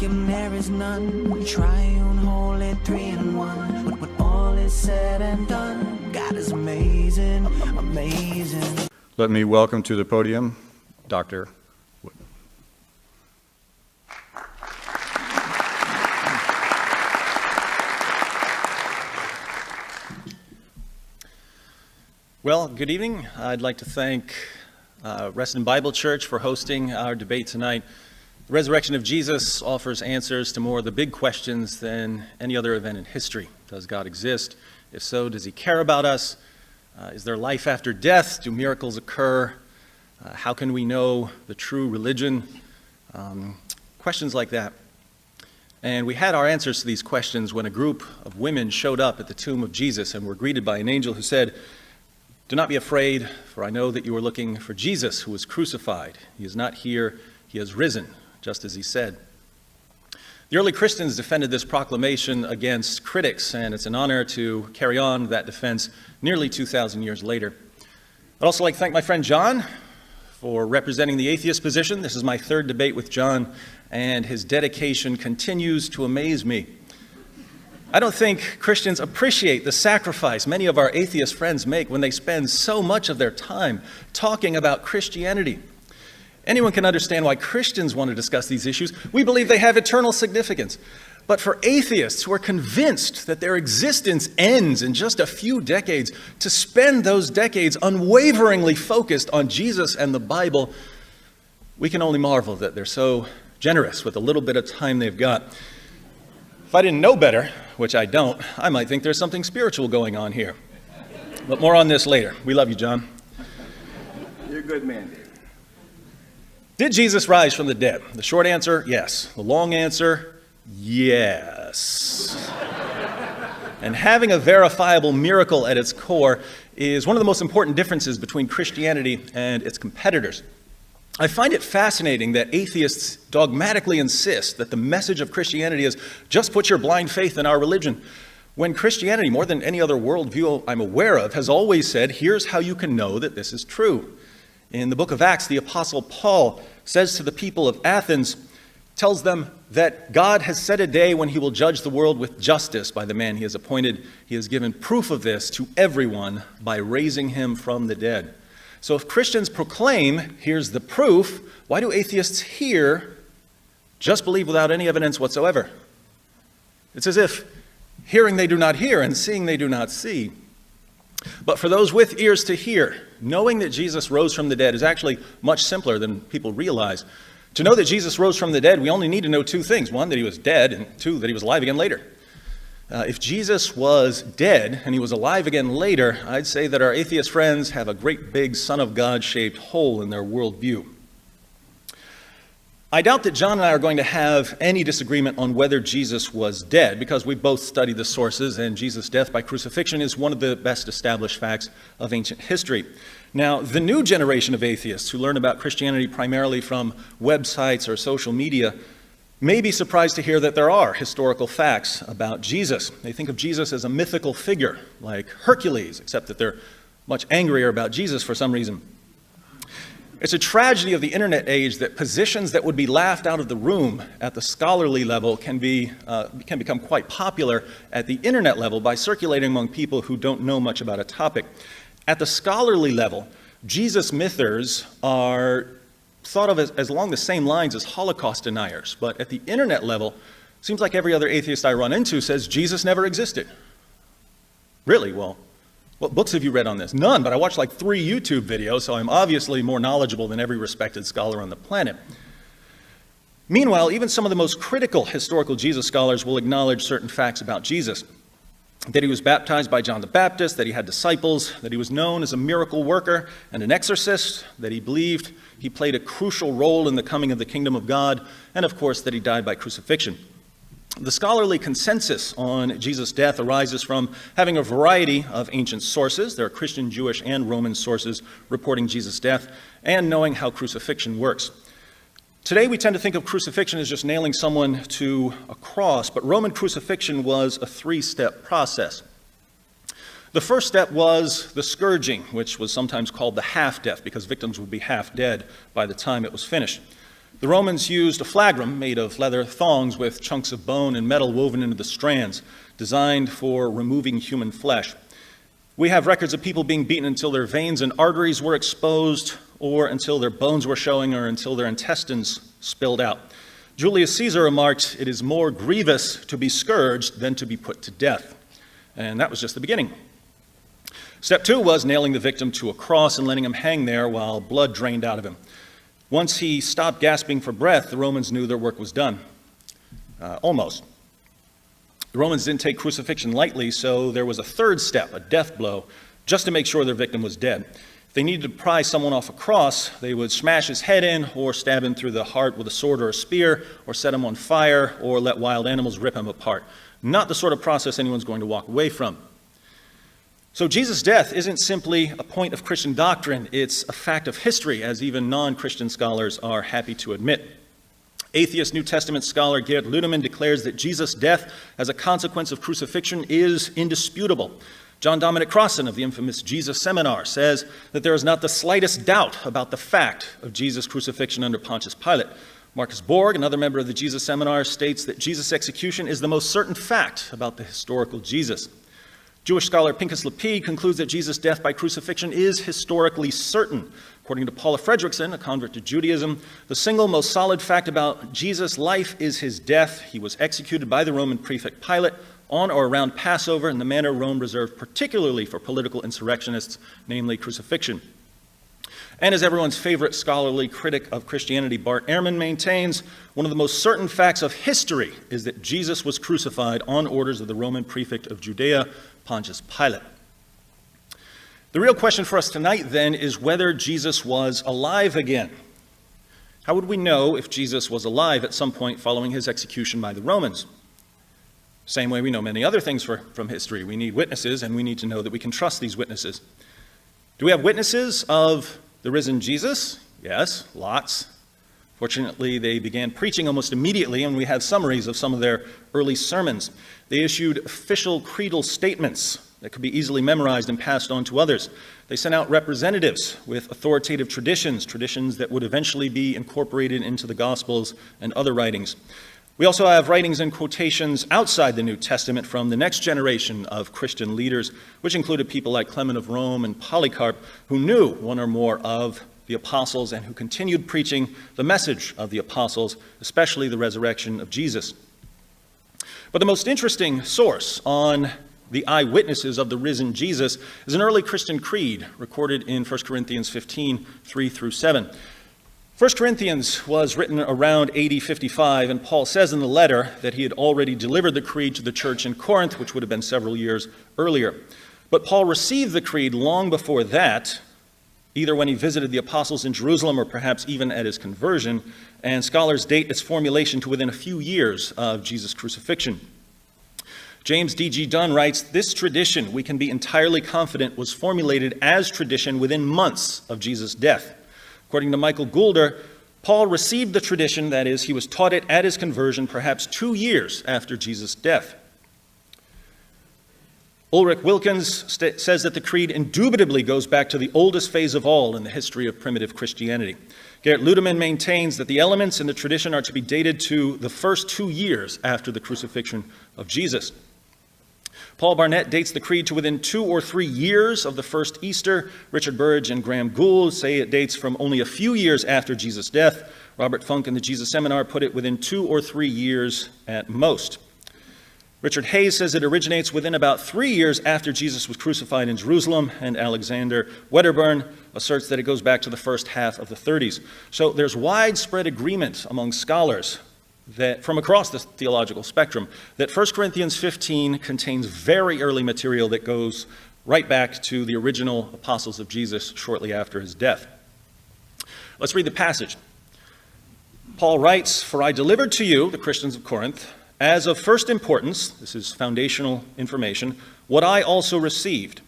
vacuum there is none. Triune, holy, three in one. When all is said and done, God is amazing, amazing. Let me welcome to the podium Dr. Wood. Well, good evening. I'd like to thank Reston Bible Church for hosting our debate tonight. The resurrection of Jesus offers answers to more of the big questions than any other event in history. Does God exist? If so, does he care about us? Is there life after death? Do miracles occur? How can we know the true religion? Questions like that. And we had our answers to these questions when a group of women showed up at the tomb of Jesus and were greeted by an angel who said, "Do not be afraid, for I know that you are looking for Jesus who was crucified. He is not here, he has risen, just as he said." The early Christians defended this proclamation against critics, and it's an honor to carry on that defense nearly 2,000 years later. I'd also like to thank my friend John for representing the atheist position. This is my third debate with John, and his dedication continues to amaze me. I don't think Christians appreciate the sacrifice many of our atheist friends make when they spend so much of their time talking about Christianity. Anyone can understand why Christians want to discuss these issues. We believe they have eternal significance. But for atheists who are convinced that their existence ends in just a few decades, to spend those decades unwaveringly focused on Jesus and the Bible, we can only marvel that they're so generous with the little bit of time they've got. If I didn't know better, which I don't, I might think there's something spiritual going on here. But more on this later. We love you, John. You're a good man, David. Did Jesus rise from the dead? The short answer, yes. The long answer, yes. And having a verifiable miracle at its core is one of the most important differences between Christianity and its competitors. I find it fascinating that atheists dogmatically insist that the message of Christianity is just put your blind faith in our religion, when Christianity, more than any other worldview I'm aware of, has always said, here's how you can know that this is true. In the book of Acts, the Apostle Paul says to the people of Athens, tells them that God has set a day when he will judge the world with justice by the man he has appointed. He has given proof of this to everyone by raising him from the dead. So if Christians proclaim, here's the proof, why do atheists here just believe without any evidence whatsoever? It's as if hearing they do not hear and seeing they do not see. But for those with ears to hear, knowing that Jesus rose from the dead is actually much simpler than people realize. To know that Jesus rose from the dead, we only need to know two things. One, that he was dead, and two, that he was alive again later. If Jesus was dead and he was alive again later, I'd say that our atheist friends have a great big Son of God-shaped hole in their worldview. I doubt that John and I are going to have any disagreement on whether Jesus was dead, because we've both studied the sources, and Jesus' death by crucifixion is one of the best established facts of ancient history. Now, the new generation of atheists who learn about Christianity primarily from websites or social media may be surprised to hear that there are historical facts about Jesus. They think of Jesus as a mythical figure, like Hercules, except that they're much angrier about Jesus for some reason. It's a tragedy of the internet age that positions that would be laughed out of the room at the scholarly level can become quite popular at the internet level by circulating among people who don't know much about a topic. At the scholarly level, Jesus mythers are thought of as along the same lines as Holocaust deniers, but at the internet level, it seems like every other atheist I run into says Jesus never existed. Really? Well, what books have you read on this? None, but I watched like 3 YouTube videos, so I'm obviously more knowledgeable than every respected scholar on the planet. Meanwhile, even some of the most critical historical Jesus scholars will acknowledge certain facts about Jesus. That he was baptized by John the Baptist, that he had disciples, that he was known as a miracle worker and an exorcist, that he believed he played a crucial role in the coming of the kingdom of God, and of course that he died by crucifixion. The scholarly consensus on Jesus' death arises from having a variety of ancient sources. There are Christian, Jewish, and Roman sources reporting Jesus' death, and knowing how crucifixion works. Today we tend to think of crucifixion as just nailing someone to a cross, but Roman crucifixion was a 3-step process. The first step was the scourging, which was sometimes called the half-death, because victims would be half dead by the time it was finished. The Romans used a flagrum made of leather thongs with chunks of bone and metal woven into the strands, designed for removing human flesh. We have records of people being beaten until their veins and arteries were exposed, or until their bones were showing, or until their intestines spilled out. Julius Caesar remarked, "It is more grievous to be scourged than to be put to death." And that was just the beginning. Step 2 was nailing the victim to a cross and letting him hang there while blood drained out of him. Once he stopped gasping for breath, the Romans knew their work was done. Almost. The Romans didn't take crucifixion lightly, so there was a third step, a death blow, just to make sure their victim was dead. If they needed to pry someone off a cross, they would smash his head in, or stab him through the heart with a sword or a spear, or set him on fire, or let wild animals rip him apart. Not the sort of process anyone's going to walk away from. So Jesus' death isn't simply a point of Christian doctrine, it's a fact of history, as even non-Christian scholars are happy to admit. Atheist New Testament scholar Gerd Ludemann declares that Jesus' death as a consequence of crucifixion is indisputable. John Dominic Crossan of the infamous Jesus Seminar says that there is not the slightest doubt about the fact of Jesus' crucifixion under Pontius Pilate. Marcus Borg, another member of the Jesus Seminar, states that Jesus' execution is the most certain fact about the historical Jesus. Jewish scholar Pinchas Lapid concludes that Jesus' death by crucifixion is historically certain. According to Paula Fredrickson, a convert to Judaism, the single most solid fact about Jesus' life is his death. He was executed by the Roman prefect Pilate on or around Passover in the manner Rome reserved particularly for political insurrectionists, namely crucifixion. And as everyone's favorite scholarly critic of Christianity, Bart Ehrman, maintains, one of the most certain facts of history is that Jesus was crucified on orders of the Roman prefect of Judea, Pontius Pilate. The real question for us tonight, then, is whether Jesus was alive again. How would we know if Jesus was alive at some point following his execution by the Romans? Same way we know many other things from history. We need witnesses, and we need to know that we can trust these witnesses. Do we have witnesses of the risen Jesus? Yes, lots. Fortunately, they began preaching almost immediately, and we have summaries of some of their early sermons. They issued official creedal statements that could be easily memorized and passed on to others. They sent out representatives with authoritative traditions that would eventually be incorporated into the Gospels and other writings. We also have writings and quotations outside the New Testament from the next generation of Christian leaders, which included people like Clement of Rome and Polycarp, who knew one or more of the apostles and who continued preaching the message of the apostles, especially the resurrection of Jesus. But the most interesting source on the eyewitnesses of the risen Jesus is an early Christian creed recorded in 1 Corinthians 15, 3 through 7. 1 Corinthians was written around AD 55, and Paul says in the letter that he had already delivered the creed to the church in Corinth, which would have been several years earlier. But Paul received the creed long before that, either when he visited the apostles in Jerusalem or perhaps even at his conversion, and scholars date its formulation to within a few years of Jesus' crucifixion. James D.G. Dunn writes, "This tradition, we can be entirely confident, was formulated as tradition within months of Jesus' death." According to Michael Goulder, Paul received the tradition, that is, he was taught it at his conversion perhaps 2 years after Jesus' death. Ulrich Wilkins says that the creed indubitably goes back to the oldest phase of all in the history of primitive Christianity. Gerd Ludemann maintains that the elements in the tradition are to be dated to the first 2 years after the crucifixion of Jesus. Paul Barnett dates the creed to within 2 or 3 years of the first Easter. Richard Burridge and Graham Gould say it dates from only a few years after Jesus' death. Robert Funk in the Jesus Seminar put it within 2 or 3 years at most. Richard Hayes says it originates within about 3 years after Jesus was crucified in Jerusalem, and Alexander Wedderburn asserts that it goes back to the first half of the 30s. So there's widespread agreement among scholars that from across the theological spectrum that 1 Corinthians 15 contains very early material that goes right back to the original apostles of Jesus shortly after his death. Let's read the passage. Paul writes, "For I delivered to you, the Christians of Corinth, as of first importance," this is foundational information, "what I also received."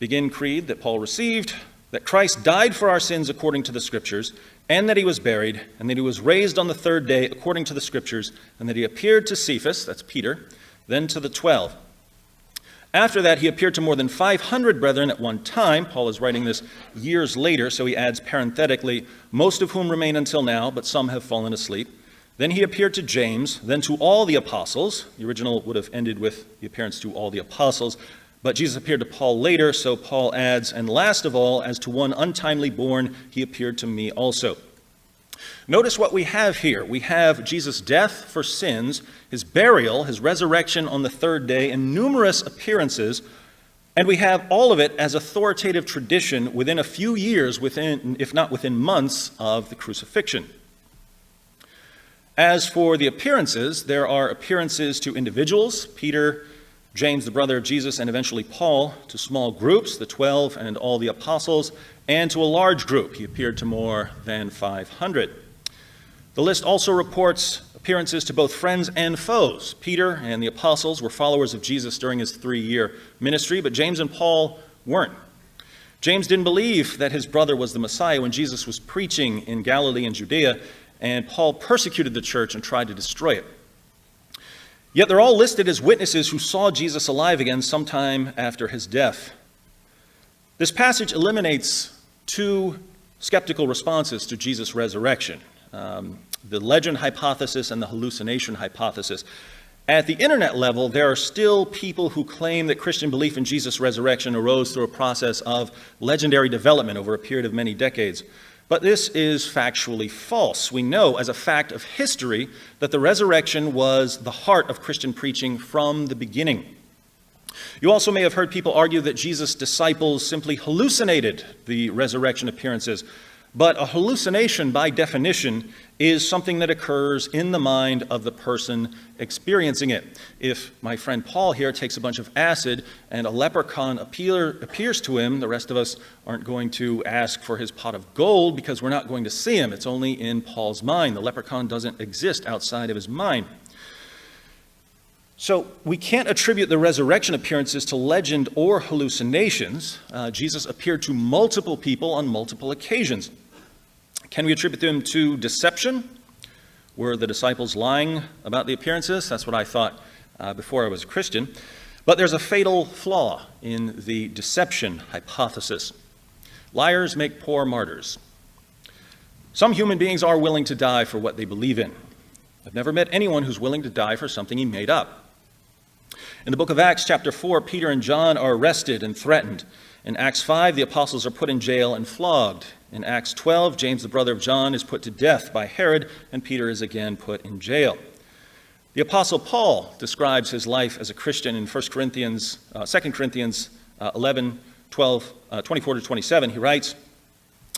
Begin creed that Paul received, that Christ died for our sins according to the Scriptures, and that he was buried, and that he was raised on the 3rd day according to the Scriptures, and that he appeared to Cephas, that's Peter, then to the 12. After that, he appeared to more than 500 brethren at one time. Paul is writing this years later, so he adds parenthetically, most of whom remain until now, but some have fallen asleep. Then he appeared to James, then to all the apostles. The original would have ended with the appearance to all the apostles, but Jesus appeared to Paul later, so Paul adds, and last of all, as to one untimely born, he appeared to me also. Notice what we have here. We have Jesus' death for sins, his burial, his resurrection on the third day, and numerous appearances, and we have all of it as authoritative tradition within a few years, if not within months, of the crucifixion. As for the appearances, there are appearances to individuals, Peter, James, the brother of Jesus, and eventually Paul, to small groups, the 12 and all the apostles, and to a large group. He appeared to more than 500. The list also reports appearances to both friends and foes. Peter and the apostles were followers of Jesus during his 3-year ministry, but James and Paul weren't. James didn't believe that his brother was the Messiah when Jesus was preaching in Galilee and Judea, and Paul persecuted the church and tried to destroy it. Yet they're all listed as witnesses who saw Jesus alive again sometime after his death. This passage eliminates 2 skeptical responses to Jesus' resurrection, the legend hypothesis and the hallucination hypothesis. At the internet level, there are still people who claim that Christian belief in Jesus' resurrection arose through a process of legendary development over a period of many decades. But this is factually false. We know as a fact of history that the resurrection was the heart of Christian preaching from the beginning. You also may have heard people argue that Jesus' disciples simply hallucinated the resurrection appearances. But a hallucination, by definition, is something that occurs in the mind of the person experiencing it. If my friend Paul here takes a bunch of acid and a leprechaun appears to him, the rest of us aren't going to ask for his pot of gold because we're not going to see him. It's only in Paul's mind. The leprechaun doesn't exist outside of his mind. So we can't attribute the resurrection appearances to legend or hallucinations. Jesus appeared to multiple people on multiple occasions. Can we attribute them to deception? Were the disciples lying about the appearances? That's what I thought before I was a Christian. But there's a fatal flaw in the deception hypothesis. Liars make poor martyrs. Some human beings are willing to die for what they believe in. I've never met anyone who's willing to die for something he made up. In the book of Acts, chapter 4, Peter and John are arrested and threatened. In Acts 5, the apostles are put in jail and flogged. In Acts 12, James, the brother of John, is put to death by Herod, and Peter is again put in jail. The apostle Paul describes his life as a Christian in 2 Corinthians 11, 24 to 27. He writes,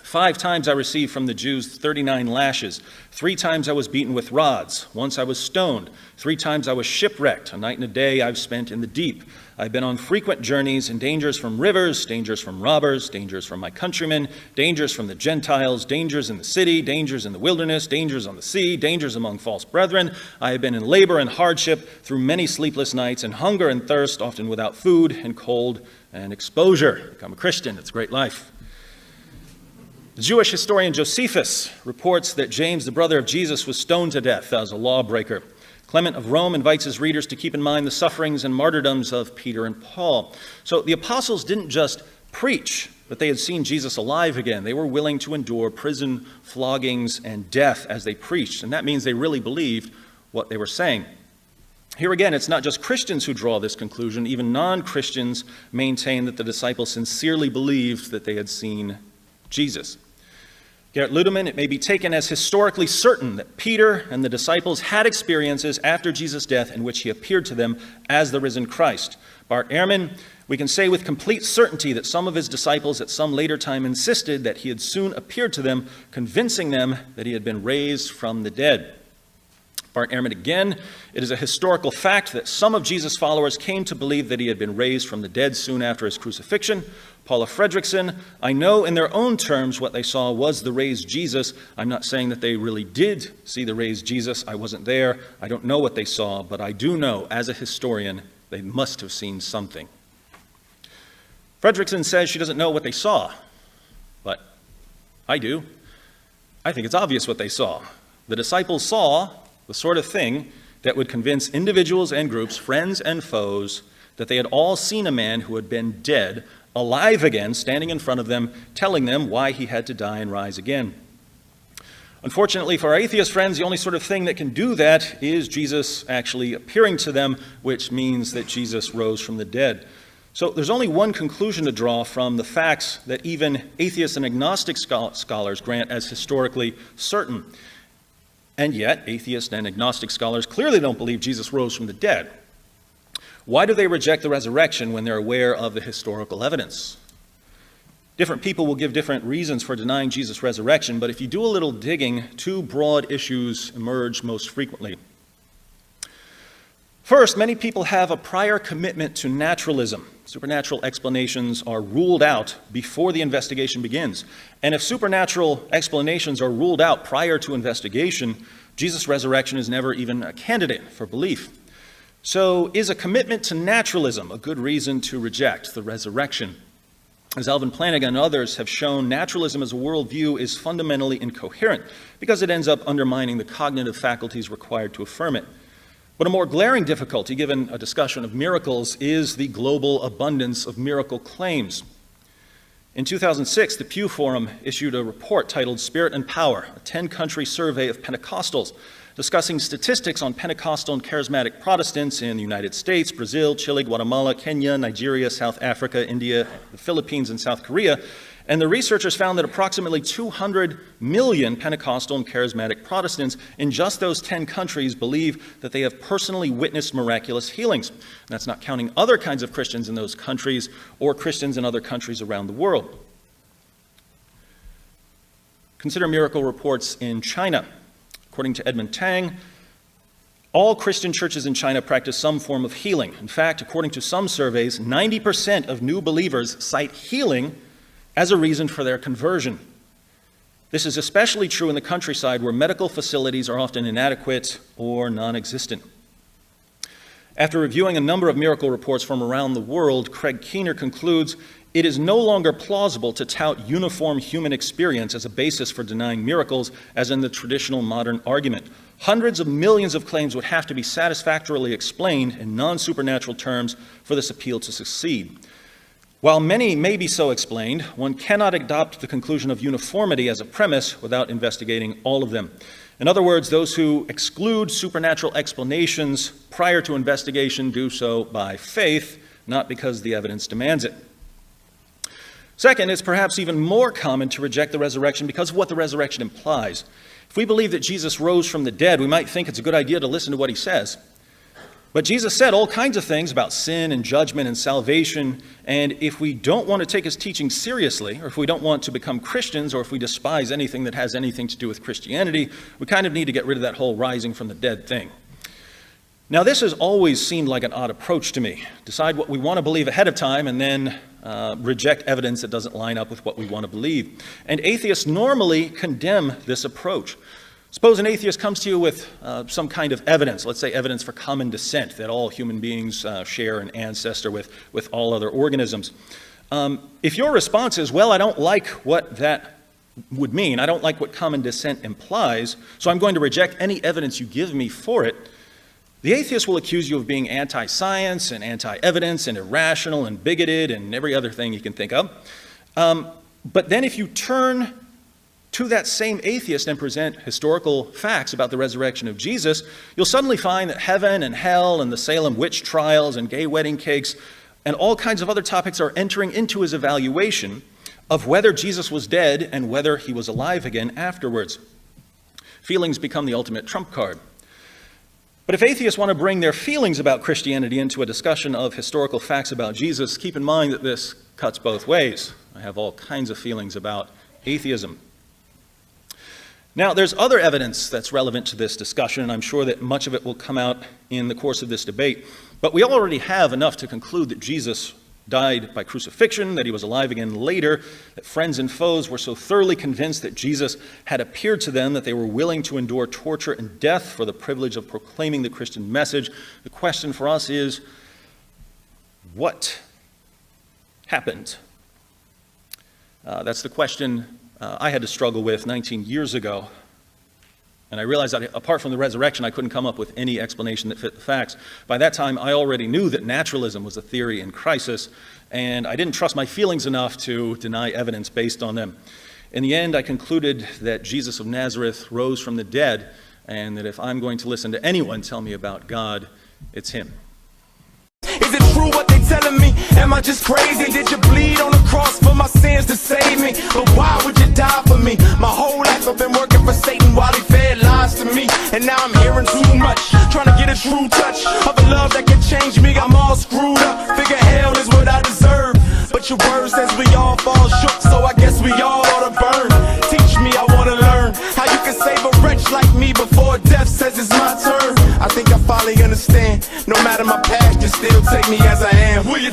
5 times I received from the Jews 39 lashes. 3 times I was beaten with rods. Once I was stoned. 3 times I was shipwrecked. A night and a day I've spent in the deep. I've been on frequent journeys in dangers from rivers, dangers from robbers, dangers from my countrymen, dangers from the Gentiles, dangers in the city, dangers in the wilderness, dangers on the sea, dangers among false brethren. I have been in labor and hardship through many sleepless nights, and hunger and thirst, often without food, and cold and exposure. Become a Christian. It's a great life. The Jewish historian Josephus reports that James, the brother of Jesus, was stoned to death as a lawbreaker. Clement of Rome invites his readers to keep in mind the sufferings and martyrdoms of Peter and Paul. So the apostles didn't just preach that they had seen Jesus alive again. They were willing to endure prison, floggings, and death as they preached. And that means they really believed what they were saying. Here again, it's not just Christians who draw this conclusion. Even non-Christians maintain that the disciples sincerely believed that they had seen Jesus. Gerrit Ludemann, it may be taken as historically certain that Peter and the disciples had experiences after Jesus' death in which he appeared to them as the risen Christ. Bart Ehrman, we can say with complete certainty that some of his disciples at some later time insisted that he had soon appeared to them, convincing them that he had been raised from the dead. Bart Ehrman again, it is a historical fact that some of Jesus' followers came to believe that he had been raised from the dead soon after his crucifixion. Paula Fredrickson, I know in their own terms what they saw was the raised Jesus. I'm not saying that they really did see the raised Jesus. I wasn't there. I don't know what they saw, but I do know as a historian they must have seen something. Fredrickson says she doesn't know what they saw, but I do. I think it's obvious what they saw. The disciples saw the sort of thing that would convince individuals and groups, friends and foes, that they had all seen a man who had been dead, alive again, standing in front of them, telling them why he had to die and rise again. Unfortunately for our atheist friends, the only sort of thing that can do that is Jesus actually appearing to them, which means that Jesus rose from the dead. So there's only one conclusion to draw from the facts that even atheist and agnostic scholars grant as historically certain. And yet, atheist and agnostic scholars clearly don't believe Jesus rose from the dead. Why do they reject the resurrection when they're aware of the historical evidence? Different people will give different reasons for denying Jesus' resurrection, but if you do a little digging, two broad issues emerge most frequently. First, many people have a prior commitment to naturalism. Supernatural explanations are ruled out before the investigation begins. And if supernatural explanations are ruled out prior to investigation, Jesus' resurrection is never even a candidate for belief. So is a commitment to naturalism a good reason to reject the resurrection? As Alvin Plantinga and others have shown, naturalism as a worldview is fundamentally incoherent because it ends up undermining the cognitive faculties required to affirm it. But a more glaring difficulty, given a discussion of miracles, is the global abundance of miracle claims. In 2006, the Pew Forum issued a report titled Spirit and Power, a 10-country survey of Pentecostals, discussing statistics on Pentecostal and charismatic Protestants in the United States, Brazil, Chile, Guatemala, Kenya, Nigeria, South Africa, India, the Philippines, and South Korea. And the researchers found that approximately 200 million Pentecostal and charismatic Protestants in just those 10 countries believe that they have personally witnessed miraculous healings. And that's not counting other kinds of Christians in those countries or Christians in other countries around the world. Consider miracle reports in China. According to Edmund Tang, all Christian churches in China practice some form of healing. In fact, according to some surveys, 90% of new believers cite healing as a reason for their conversion. This is especially true in the countryside where medical facilities are often inadequate or non-existent. After reviewing a number of miracle reports from around the world, Craig Keener concludes, it is no longer plausible to tout uniform human experience as a basis for denying miracles, as in the traditional modern argument. Hundreds of millions of claims would have to be satisfactorily explained in non-supernatural terms for this appeal to succeed. While many may be so explained, one cannot adopt the conclusion of uniformity as a premise without investigating all of them. In other words, those who exclude supernatural explanations prior to investigation do so by faith, not because the evidence demands it. Second, it's perhaps even more common to reject the resurrection because of what the resurrection implies. If we believe that Jesus rose from the dead, we might think it's a good idea to listen to what he says. But Jesus said all kinds of things about sin and judgment and salvation, and if we don't want to take his teaching seriously, or if we don't want to become Christians, or if we despise anything that has anything to do with Christianity, we kind of need to get rid of that whole rising from the dead thing. Now, this has always seemed like an odd approach to me. Decide what we want to believe ahead of time and then reject evidence that doesn't line up with what we want to believe. And atheists normally condemn this approach. Suppose an atheist comes to you with some kind of evidence, let's say evidence for common descent, that all human beings share an ancestor with all other organisms. If your response is, well, I don't like what that would mean, I don't like what common descent implies, so I'm going to reject any evidence you give me for it, the atheist will accuse you of being anti-science and anti-evidence and irrational and bigoted and every other thing you can think of. But then if you turn to that same atheist and present historical facts about the resurrection of Jesus, you'll suddenly find that heaven and hell and the Salem witch trials and gay wedding cakes and all kinds of other topics are entering into his evaluation of whether Jesus was dead and whether he was alive again afterwards. Feelings become the ultimate trump card. But if atheists want to bring their feelings about Christianity into a discussion of historical facts about Jesus, keep in mind that this cuts both ways. I have all kinds of feelings about atheism. Now, there's other evidence that's relevant to this discussion, and I'm sure that much of it will come out in the course of this debate. But we already have enough to conclude that Jesus died by crucifixion, that he was alive again later, that friends and foes were so thoroughly convinced that Jesus had appeared to them that they were willing to endure torture and death for the privilege of proclaiming the Christian message. The question for us is, what happened? That's the question I had to struggle with 19 years ago. And I realized that apart from the resurrection, I couldn't come up with any explanation that fit the facts. By that time, I already knew that naturalism was a theory in crisis, and I didn't trust my feelings enough to deny evidence based on them. In the end, I concluded that Jesus of Nazareth rose from the dead, and that if I'm going to listen to anyone tell me about God, it's him. Is it true what they telling me? Am I just crazy? Did you bleed on the cross for my sins to save me? But why would you die for me? My whole life I've been working for Satan while he fed lies to me. And now I'm hearing too much, trying to get a true touch of a love that can change me. I'm all screwed up, figure hell is what I deserve. But your word says we all fall shook, so I guess we all ought to burn. Teach me, I want to learn how you can save a wretch like me before death says it's my turn. I think I finally understand. No matter my past, you still take me as I am. Will you